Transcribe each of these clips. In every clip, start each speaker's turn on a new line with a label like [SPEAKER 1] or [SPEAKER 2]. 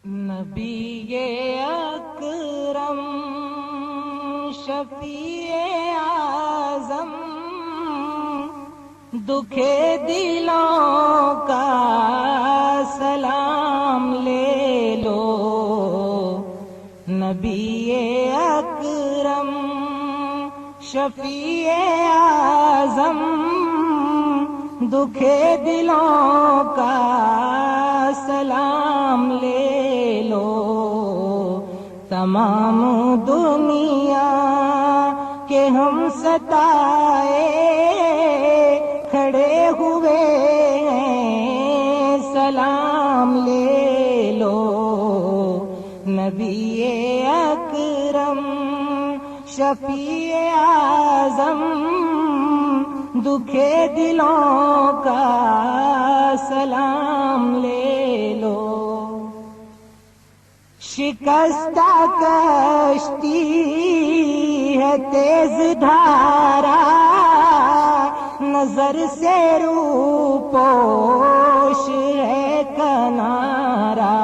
[SPEAKER 1] نبی اکرم شفیع اعظم دکھے دلوں کا سلام لے لو. نبی اکرم شفیع اعظم دکھے دلوں کا سلام لے لو. تمام دنیا کے ہم ستائے کھڑے ہوئے ہیں سلام لے لو. نبی اکرم شفیع اعظم دکھے دلوں کا سلام لے لو. شکستہ کشتی ہے تیز دھارا نظر سے روپوش ہے کنارا.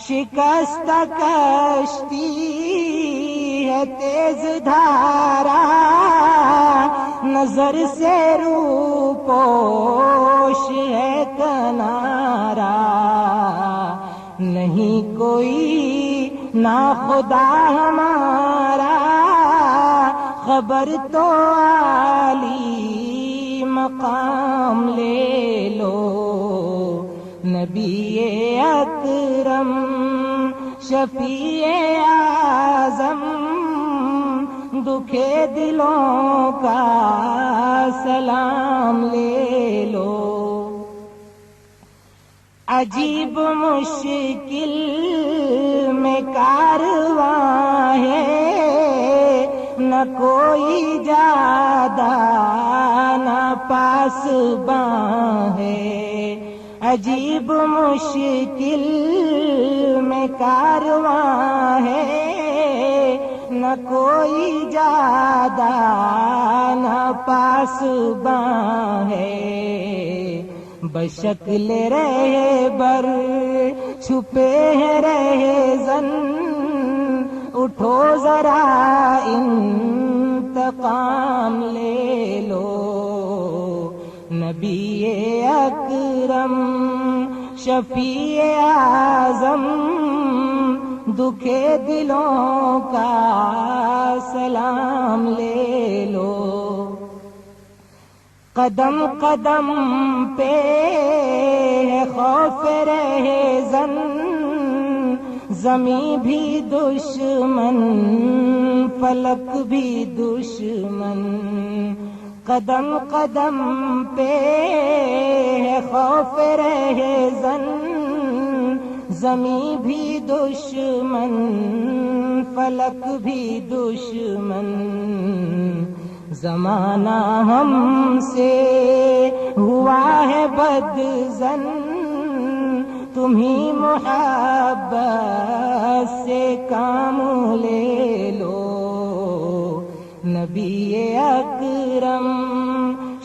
[SPEAKER 1] شکستہ کشتی ہے تیز دھارا نظر سے روپوش ہے کنارا. نہیں کوئی ناخدا ہمارا خبر تو عالی مقام لے لو. نبی اکرم شفیع اعظم دکھے دلوں کا سلام لے لو. عجیب مشکل میں کارواں ہے نہ کوئی جادہ نہ پاسباں ہے. عجیب مشکل میں کارواں ہے نہ کوئی جادہ نہ پاسباں ہے. بشکل رہبر چھپے ہیں رہزن اٹھو ذرا انتقام لے لو. نبی اکرم شفیع اعظم دکھے دلوں کا سلام لے لو. قدم قدم پہ ہے خوف رہزن زمیں بھی دشمن فلک بھی دشمن. قدم قدم پہ ہے خوف رہزن زمیں بھی دشمن فلک بھی دشمن. زمانہ ہم سے ہوا ہے بدظن تمہیں محبت سے کام لے لو. نبی اکرم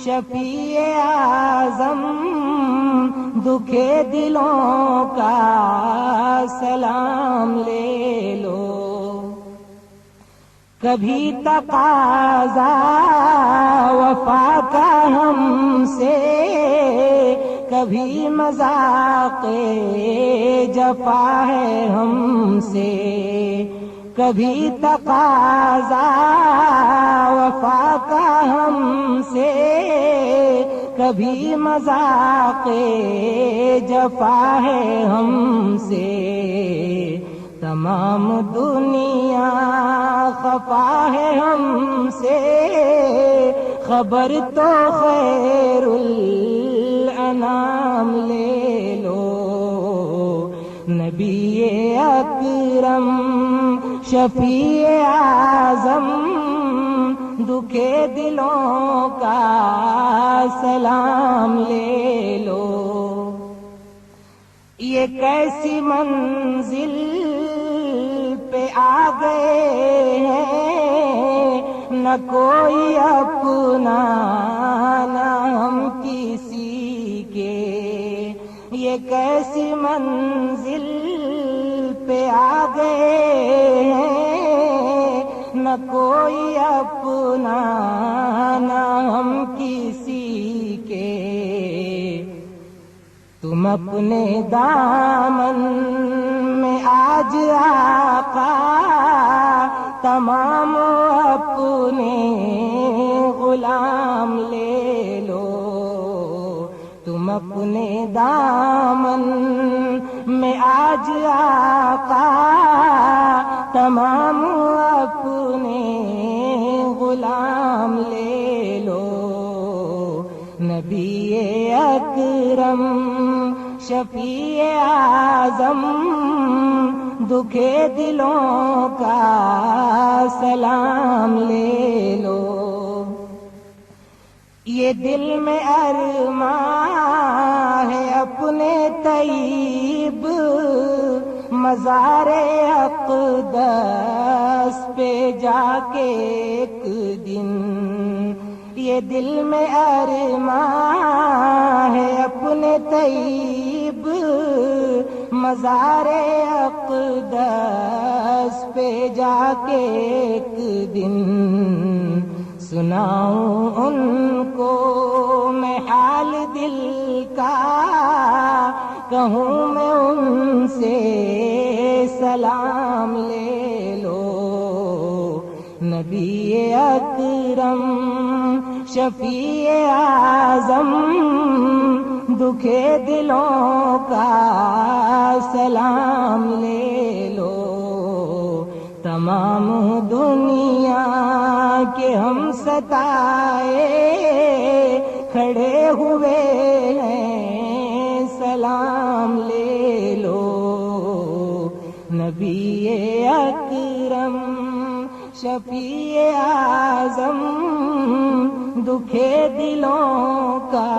[SPEAKER 1] شفیع اعظم دکھے دلوں کا سلام لے لو. کبھی تقاضا وفا کا ہم سے کبھی مذاق جفا ہے ہم سے. کبھی تقاضا وفا کا ہم سے کبھی مذاق جفا ہے ہم سے. تمام دنیا خفا ہے ہم سے خبر تو خیر الانام لے لو. نبی اکرم شفیع اعظم دکھے دلوں کا سلام لے لو. یہ کیسی منزل پہ آ گئے ہیں نہ کوئی اپنا نہ ہم کسی کے. یہ کیسی منزل پہ آ گئے ہیں، نہ کوئی اپنا نہ ہم کسی کے، تم اپنے دامن میں آج آقا تمام اپنے غلام لے لو، تم اپنے دامن میں آج آقا تمام اپنے غلام لے لو۔ نبی اکرم شفیع اعظم دکھے دلوں کا سلام لے لو، یہ دل میں ارمان ہے اپنے طیب مزار اقدس پہ جا کے ایک دن، یہ دل میں ارمان ہے اپنے طیب مزار اقدس پہ جا کے ایک دن، سناؤں ان کو میں حال دل کا، کہوں میں ان سے سلام لے لو۔ نبی اکرم شفیع اعظم دکھے دلوں کا سلام لے لو، تمام دنیا کے ہم ستائے کھڑے ہوئے ہیں، سلام لے لو۔ نبی اکرم شفیع اعظم دکھے دلوں کا